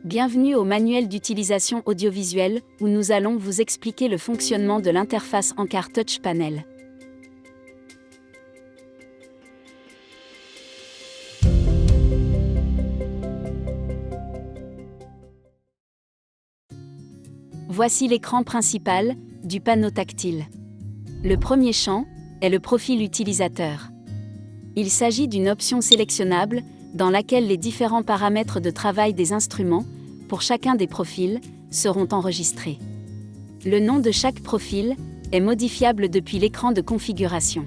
Bienvenue au manuel d'utilisation audiovisuelle, où nous allons vous expliquer le fonctionnement de l'interface Ancar Touch Panel. Voici l'écran principal du panneau tactile. Le premier champ est le profil utilisateur. Il s'agit d'une option sélectionnable dans laquelle les différents paramètres de travail des instruments, pour chacun des profils, seront enregistrés. Le nom de chaque profil est modifiable depuis l'écran de configuration.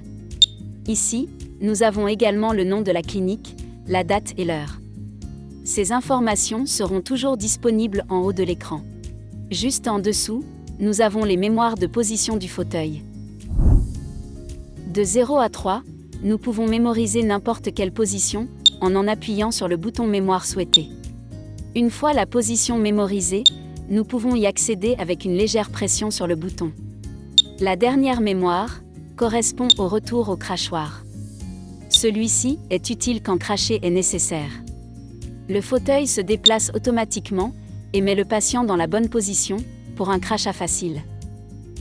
Ici, nous avons également le nom de la clinique, la date et l'heure. Ces informations seront toujours disponibles en haut de l'écran. Juste en dessous, nous avons les mémoires de position du fauteuil. De 0 à 3, nous pouvons mémoriser n'importe quelle position en appuyant sur le bouton mémoire souhaité. Une fois la position mémorisée, nous pouvons y accéder avec une légère pression sur le bouton. La dernière mémoire correspond au retour au crachoir. Celui-ci est utile quand cracher est nécessaire. Le fauteuil se déplace automatiquement et met le patient dans la bonne position pour un crachat facile.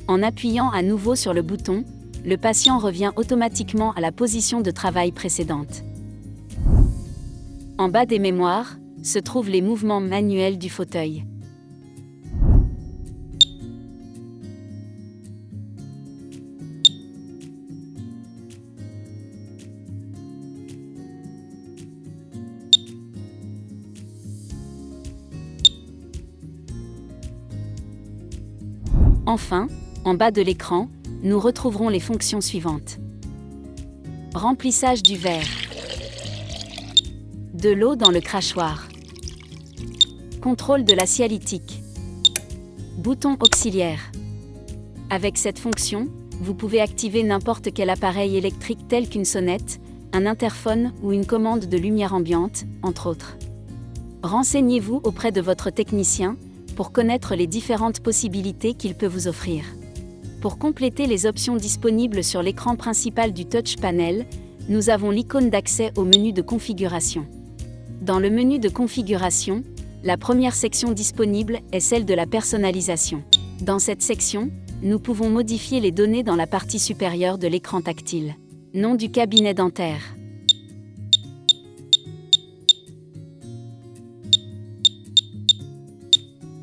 En appuyant à nouveau sur le bouton, le patient revient automatiquement à la position de travail précédente. En bas des mémoires se trouvent les mouvements manuels du fauteuil. Enfin, en bas de l'écran, nous retrouverons les fonctions suivantes. Remplissage du verre. De l'eau dans le crachoir. Contrôle de la sialytique. Bouton auxiliaire. Avec cette fonction, vous pouvez activer n'importe quel appareil électrique tel qu'une sonnette, un interphone ou une commande de lumière ambiante, entre autres. Renseignez-vous auprès de votre technicien pour connaître les différentes possibilités qu'il peut vous offrir. Pour compléter les options disponibles sur l'écran principal du Touch Panel, nous avons l'icône d'accès au menu de configuration. Dans le menu de configuration, la première section disponible est celle de la personnalisation. Dans cette section, nous pouvons modifier les données dans la partie supérieure de l'écran tactile. Nom du cabinet dentaire.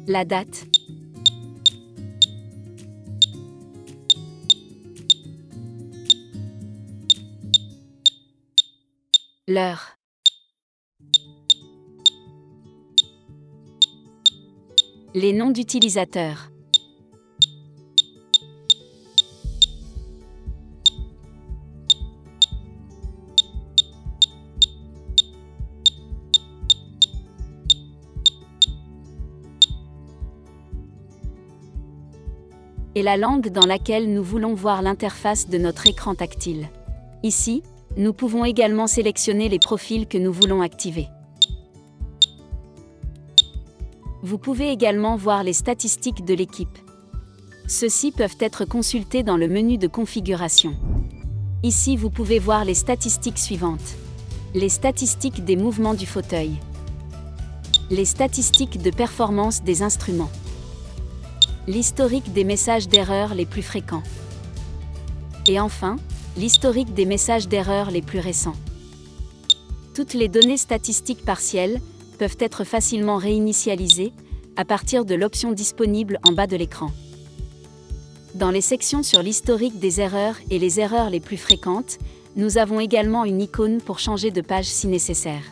La date. L'heure. Les noms d'utilisateurs. Et la langue dans laquelle nous voulons voir l'interface de notre écran tactile. Ici, nous pouvons également sélectionner les profils que nous voulons activer. Vous pouvez également voir les statistiques de l'équipe. Ceux-ci peuvent être consultés dans le menu de configuration. Ici, vous pouvez voir les statistiques suivantes. Les statistiques des mouvements du fauteuil. Les statistiques de performance des instruments. L'historique des messages d'erreur les plus fréquents. Et enfin, l'historique des messages d'erreur les plus récents. Toutes les données statistiques partielles peuvent être facilement réinitialisées à partir de l'option disponible en bas de l'écran. Dans les sections sur l'historique des erreurs et les erreurs les plus fréquentes, nous avons également une icône pour changer de page si nécessaire.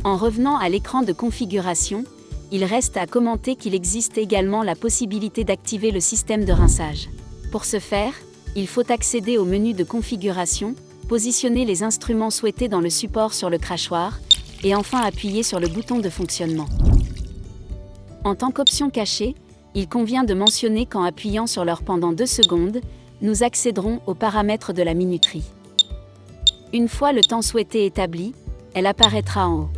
En revenant à l'écran de configuration, il reste à commenter qu'il existe également la possibilité d'activer le système de rinçage. Pour ce faire, il faut accéder au menu de configuration, positionner les instruments souhaités dans le support sur le crachoir, et enfin appuyer sur le bouton de fonctionnement. En tant qu'option cachée, il convient de mentionner qu'en appuyant sur l'heure pendant 2 secondes, nous accéderons aux paramètres de la minuterie. Une fois le temps souhaité établi, elle apparaîtra en haut.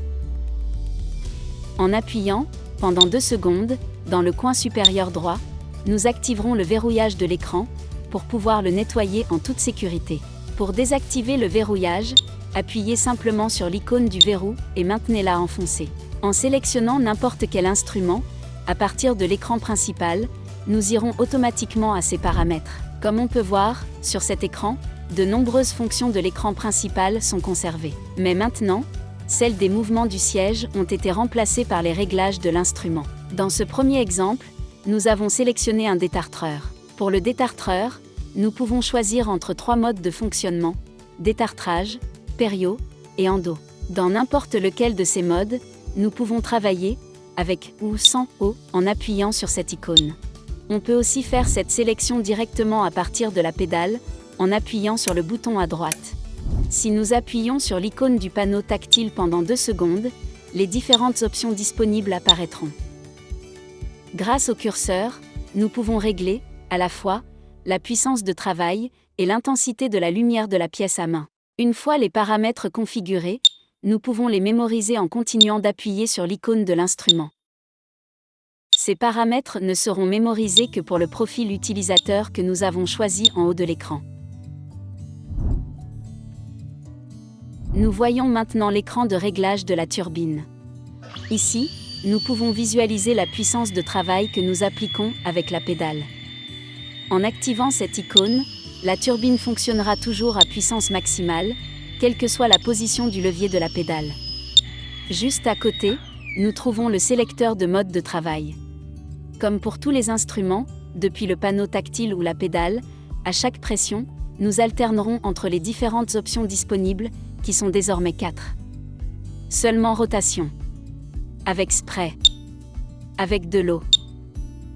En appuyant, pendant 2 secondes, dans le coin supérieur droit, nous activerons le verrouillage de l'écran pour pouvoir le nettoyer en toute sécurité. Pour désactiver le verrouillage, appuyez simplement sur l'icône du verrou et maintenez-la enfoncée. En sélectionnant n'importe quel instrument, à partir de l'écran principal, nous irons automatiquement à ses paramètres. Comme on peut voir, sur cet écran, de nombreuses fonctions de l'écran principal sont conservées. Mais maintenant, celles des mouvements du siège ont été remplacées par les réglages de l'instrument. Dans ce premier exemple, nous avons sélectionné un détartreur. Pour le détartreur, nous pouvons choisir entre 3 modes de fonctionnement: détartrage, pério et endo. Dans n'importe lequel de ces modes, nous pouvons travailler, avec ou sans eau, en appuyant sur cette icône. On peut aussi faire cette sélection directement à partir de la pédale, en appuyant sur le bouton à droite. Si nous appuyons sur l'icône du panneau tactile pendant 2 secondes, les différentes options disponibles apparaîtront. Grâce au curseur, nous pouvons régler, à la fois, la puissance de travail et l'intensité de la lumière de la pièce à main. Une fois les paramètres configurés, nous pouvons les mémoriser en continuant d'appuyer sur l'icône de l'instrument. Ces paramètres ne seront mémorisés que pour le profil utilisateur que nous avons choisi en haut de l'écran. Nous voyons maintenant l'écran de réglage de la turbine. Ici, nous pouvons visualiser la puissance de travail que nous appliquons avec la pédale. En activant cette icône, la turbine fonctionnera toujours à puissance maximale, quelle que soit la position du levier de la pédale. Juste à côté, nous trouvons le sélecteur de mode de travail. Comme pour tous les instruments, depuis le panneau tactile ou la pédale, à chaque pression, nous alternerons entre les différentes options disponibles, qui sont désormais 4. Seulement rotation. Avec spray. Avec de l'eau.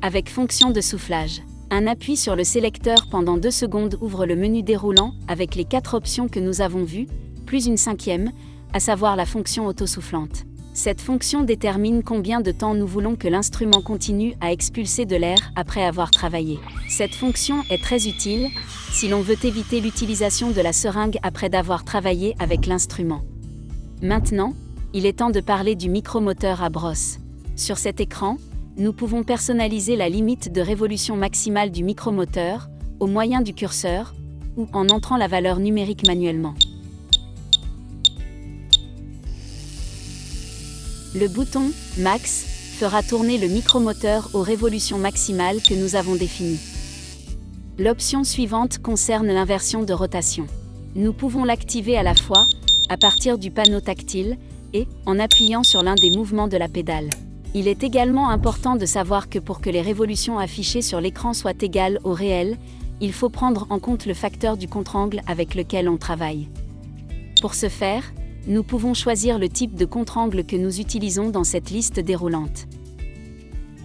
Avec fonction de soufflage. Un appui sur le sélecteur pendant 2 secondes ouvre le menu déroulant avec les 4 options que nous avons vues, plus une 5e, à savoir la fonction autosoufflante. Cette fonction détermine combien de temps nous voulons que l'instrument continue à expulser de l'air après avoir travaillé. Cette fonction est très utile si l'on veut éviter l'utilisation de la seringue après d'avoir travaillé avec l'instrument. Maintenant, il est temps de parler du micromoteur à brosse. Sur cet écran, nous pouvons personnaliser la limite de révolution maximale du micromoteur, au moyen du curseur, ou en entrant la valeur numérique manuellement. Le bouton « Max » fera tourner le micromoteur aux révolutions maximales que nous avons définies. L'option suivante concerne l'inversion de rotation. Nous pouvons l'activer à la fois, à partir du panneau tactile, et en appuyant sur l'un des mouvements de la pédale. Il est également important de savoir que pour que les révolutions affichées sur l'écran soient égales au réel, il faut prendre en compte le facteur du contre-angle avec lequel on travaille. Pour ce faire, nous pouvons choisir le type de contre-angle que nous utilisons dans cette liste déroulante.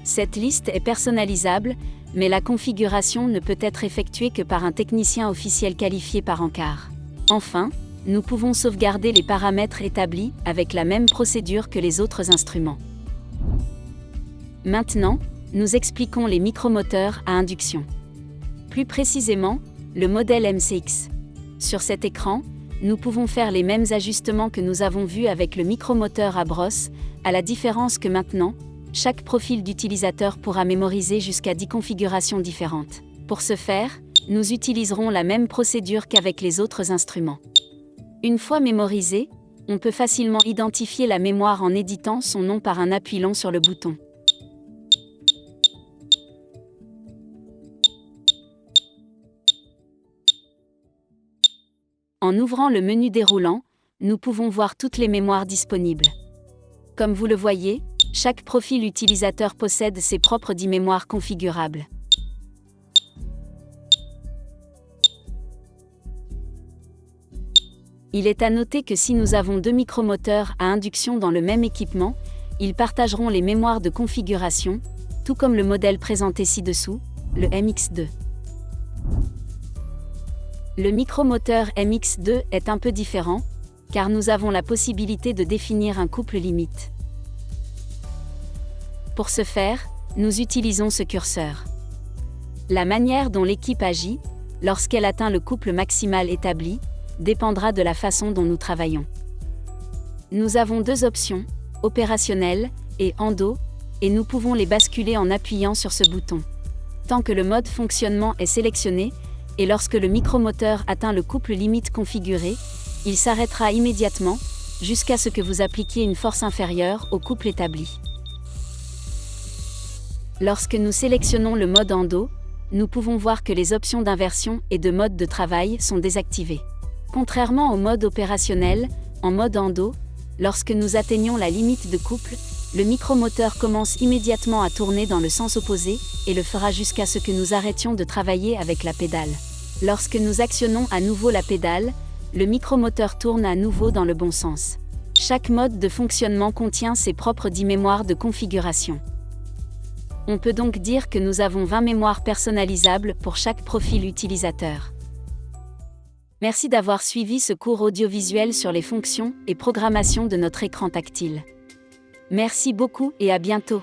Cette liste est personnalisable, mais la configuration ne peut être effectuée que par un technicien officiel qualifié par Ancar. Enfin, nous pouvons sauvegarder les paramètres établis avec la même procédure que les autres instruments. Maintenant, nous expliquons les micromoteurs à induction. Plus précisément, le modèle MCX. Sur cet écran, nous pouvons faire les mêmes ajustements que nous avons vus avec le micromoteur à brosse, à la différence que maintenant, chaque profil d'utilisateur pourra mémoriser jusqu'à 10 configurations différentes. Pour ce faire, nous utiliserons la même procédure qu'avec les autres instruments. Une fois mémorisé, on peut facilement identifier la mémoire en éditant son nom par un appui long sur le bouton. En ouvrant le menu déroulant, nous pouvons voir toutes les mémoires disponibles. Comme vous le voyez, chaque profil utilisateur possède ses propres 10 mémoires configurables. Il est à noter que si nous avons 2 micromoteurs à induction dans le même équipement, ils partageront les mémoires de configuration, tout comme le modèle présenté ci-dessous, le MX2. Le micromoteur MX2 est un peu différent, car nous avons la possibilité de définir un couple limite. Pour ce faire, nous utilisons ce curseur. La manière dont l'équipe agit, lorsqu'elle atteint le couple maximal établi, dépendra de la façon dont nous travaillons. Nous avons 2 options, opérationnelle et endo, et nous pouvons les basculer en appuyant sur ce bouton. tant que le mode fonctionnement est sélectionné, et lorsque le micromoteur atteint le couple limite configuré, il s'arrêtera immédiatement, jusqu'à ce que vous appliquiez une force inférieure au couple établi. Lorsque nous sélectionnons le mode endo, nous pouvons voir que les options d'inversion et de mode de travail sont désactivées. Contrairement au mode opérationnel, en mode endo, lorsque nous atteignons la limite de couple, le micromoteur commence immédiatement à tourner dans le sens opposé, et le fera jusqu'à ce que nous arrêtions de travailler avec la pédale. Lorsque nous actionnons à nouveau la pédale, le micromoteur tourne à nouveau dans le bon sens. Chaque mode de fonctionnement contient ses propres 10 mémoires de configuration. On peut donc dire que nous avons 20 mémoires personnalisables pour chaque profil utilisateur. Merci d'avoir suivi ce cours audiovisuel sur les fonctions et programmation de notre écran tactile. Merci beaucoup et à bientôt.